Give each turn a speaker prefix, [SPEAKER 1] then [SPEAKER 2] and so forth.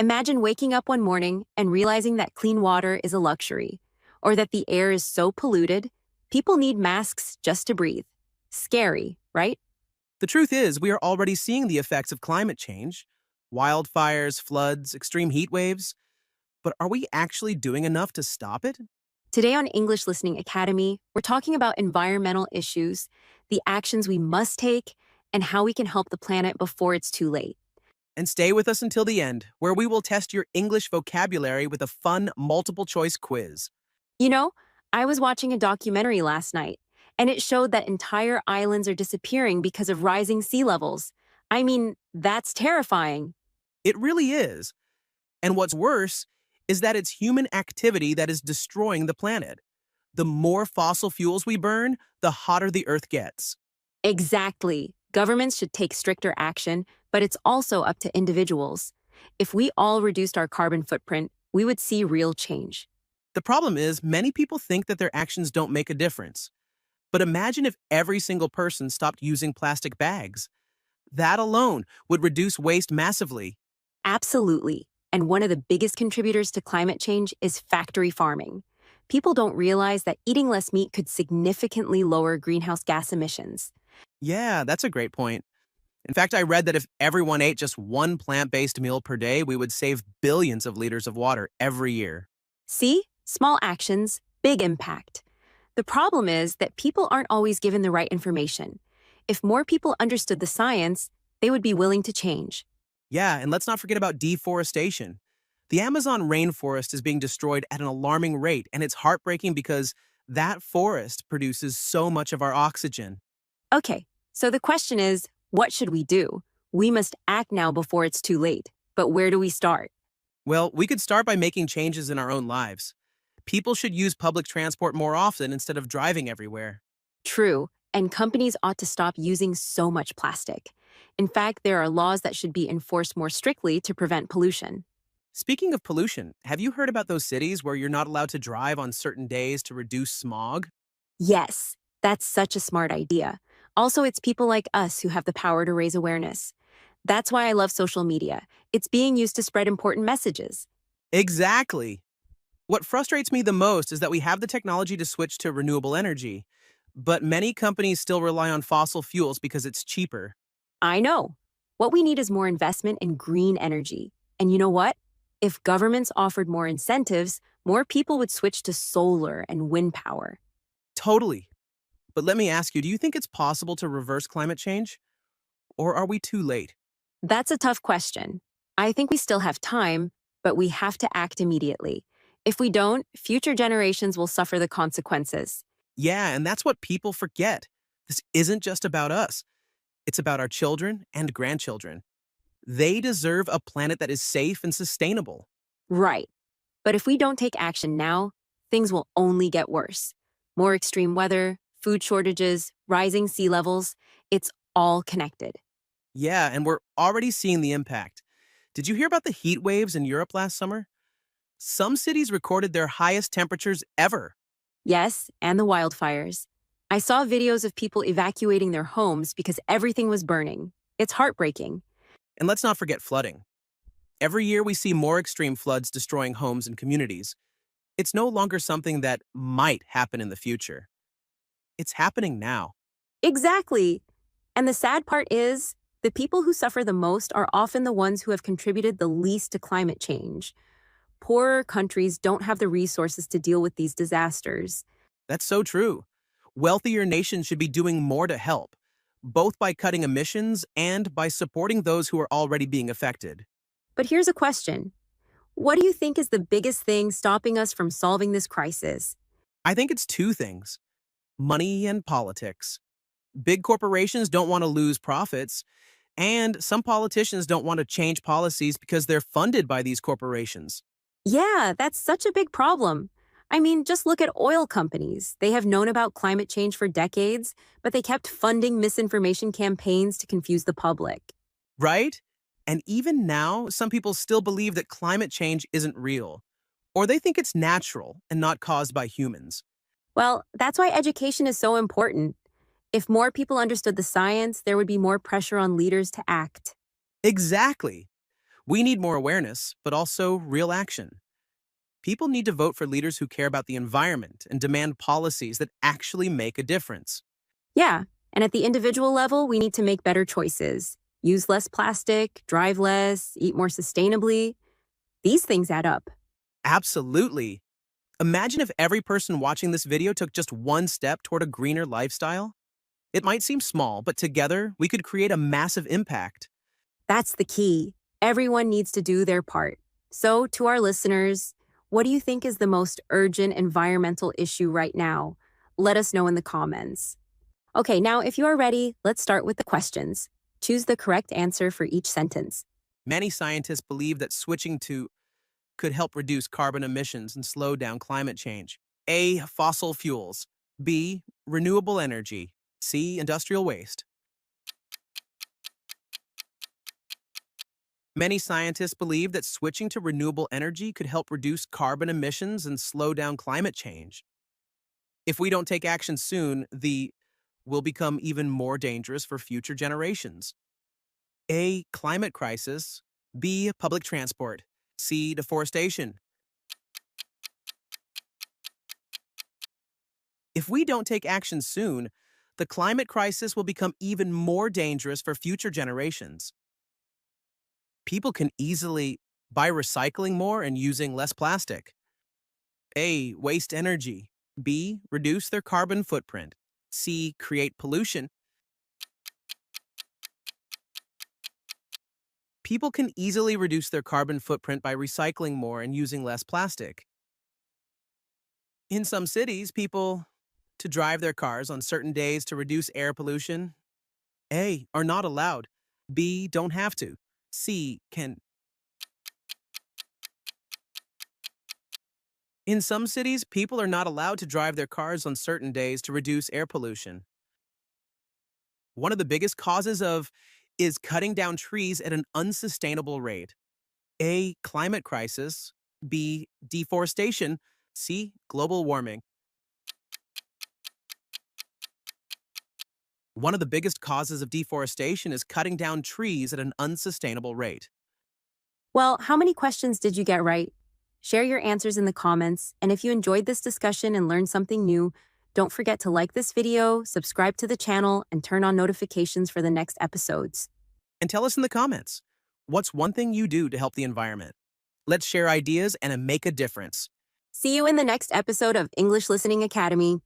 [SPEAKER 1] Imagine waking up one morning and realizing that clean water is a luxury, or that the air is so polluted, people need masks just to breathe. Scary, right?
[SPEAKER 2] The truth is, we are already seeing the effects of climate change wildfires, floods, extreme heat waves. But are we actually doing enough to stop it?
[SPEAKER 1] Today on English Listening Academy, we're talking about environmental issues, the actions we must take, and how we can help the planet before it's too late.
[SPEAKER 2] And stay with us until the end, where we will test your English vocabulary with a fun multiple choice quiz.
[SPEAKER 1] You know, I was watching a documentary last night, and it showed that entire islands are disappearing because of rising sea levels. I mean, that's terrifying.
[SPEAKER 2] It really is. And what's worse is that it's human activity that is destroying the planet. The more fossil fuels we burn, the hotter the Earth gets.
[SPEAKER 1] Exactly. Governments should take stricter action, but it's also up to individuals. If we all reduced our carbon footprint, we would see real change.
[SPEAKER 2] The problem is, many people think that their actions don't make a difference. But imagine if every single person stopped using plastic bags. That alone would reduce waste massively.
[SPEAKER 1] Absolutely. And one of the biggest contributors to climate change is factory farming. People don't realize that eating less meat could significantly lower greenhouse gas emissions.
[SPEAKER 2] Yeah, that's a great point. In fact, I read that if everyone ate just one plant-based meal per day, we would save billions of liters of water every year.
[SPEAKER 1] See? Small actions, big impact. The problem is that people aren't always given the right information. If more people understood the science, they would be willing to change.
[SPEAKER 2] Yeah, and let's not forget about deforestation. The Amazon rainforest is being destroyed at an alarming rate, and it's heartbreaking because that forest produces so much of our oxygen.
[SPEAKER 1] Okay, so the question is, what should we do? We must act now before it's too late. But where do we start?
[SPEAKER 2] Well, we could start by making changes in our own lives. People should use public transport more often instead of driving everywhere.
[SPEAKER 1] True, and companies ought to stop using so much plastic. In fact, there are laws that should be enforced more strictly to prevent pollution.
[SPEAKER 2] Speaking of pollution, have you heard about those cities where you're not allowed to drive on certain days to reduce smog?
[SPEAKER 1] Yes, that's such a smart idea. Also, it's people like us who have the power to raise awareness. That's why I love social media. It's being used to spread important messages.
[SPEAKER 2] Exactly. What frustrates me the most is that we have the technology to switch to renewable energy, but many companies still rely on fossil fuels because it's cheaper.
[SPEAKER 1] I know. What we need is more investment in green energy. And you know what? If governments offered more incentives, more people would switch to solar and wind power.
[SPEAKER 2] Totally. But let me ask you, do you think it's possible to reverse climate change? Or are we too late?
[SPEAKER 1] That's a tough question. I think we still have time, but we have to act immediately. If we don't, future generations will suffer the consequences.
[SPEAKER 2] Yeah, and that's what people forget. This isn't just about us. It's about our children and grandchildren. They deserve a planet that is safe and sustainable.
[SPEAKER 1] Right. But if we don't take action now, things will only get worse. More extreme weather, food shortages, rising sea levels, it's all connected.
[SPEAKER 2] Yeah, and we're already seeing the impact. Did you hear about the heat waves in Europe last summer? Some cities recorded their highest temperatures ever.
[SPEAKER 1] Yes, and the wildfires. I saw videos of people evacuating their homes because everything was burning. It's heartbreaking.
[SPEAKER 2] And let's not forget flooding. Every year we see more extreme floods destroying homes and communities. It's no longer something that might happen in the future. It's happening now.
[SPEAKER 1] Exactly. And the sad part is, the people who suffer the most are often the ones who have contributed the least to climate change. Poorer countries don't have the resources to deal with these disasters.
[SPEAKER 2] That's so true. Wealthier nations should be doing more to help, both by cutting emissions and by supporting those who are already being affected.
[SPEAKER 1] But here's a question. What do you think is the biggest thing stopping us from solving this crisis?
[SPEAKER 2] I think it's two things: money and politics. Big corporations don't want to lose profits, and some politicians don't want to change policies because they're funded by these corporations.
[SPEAKER 1] Yeah, that's such a big problem. I mean, just look at oil companies. They have known about climate change for decades, but they kept funding misinformation campaigns to confuse the public.
[SPEAKER 2] Right? And even now, some people still believe that climate change isn't real, or they think it's natural and not caused by humans.
[SPEAKER 1] Well, that's why education is so important. If more people understood the science, there would be more pressure on leaders to act.
[SPEAKER 2] Exactly. We need more awareness, but also real action. People need to vote for leaders who care about the environment and demand policies that actually make a difference.
[SPEAKER 1] Yeah, and at the individual level, we need to make better choices. Use less plastic, drive less, eat more sustainably. These things add up.
[SPEAKER 2] Absolutely. Imagine if every person watching this video took just one step toward a greener lifestyle. It might seem small, but together we could create a massive impact.
[SPEAKER 1] That's the key. Everyone needs to do their part. So, to our listeners, what do you think is the most urgent environmental issue right now? Let us know in the comments. Okay, now if you are ready, let's start with the questions. Choose the correct answer for each sentence.
[SPEAKER 2] Many scientists believe that switching to could help reduce carbon emissions and slow down climate change. A. Fossil fuels. B. Renewable energy. C. Industrial waste. Many scientists believe that switching to renewable energy could help reduce carbon emissions and slow down climate change. If we don't take action soon, the will become even more dangerous for future generations. A. Climate crisis. B. Public transport. C. Deforestation. If we don't take action soon, the climate crisis will become even more dangerous for future generations. People can easily by recycling more and using less plastic. A. Waste energy. B. Reduce their carbon footprint. C. Create pollution. People can easily reduce their carbon footprint by recycling more and using less plastic. In some cities, people to drive their cars on certain days to reduce air pollution. A. Are not allowed. B. Don't have to. C. Can. In some cities, people are not allowed to drive their cars on certain days to reduce air pollution. One of the biggest causes of is cutting down trees at an unsustainable rate. A. Climate crisis. B. Deforestation. C. Global warming. One of the biggest causes of deforestation is cutting down trees at an unsustainable rate.
[SPEAKER 1] Well, how many questions did you get right? Share your answers in the comments, and if you enjoyed this discussion and learned something new, don't forget to like this video, subscribe to the channel, and turn on notifications for the next episodes.
[SPEAKER 2] And tell us in the comments, what's one thing you do to help the environment? Let's share ideas and make a difference.
[SPEAKER 1] See you in the next episode of English Listening Academy.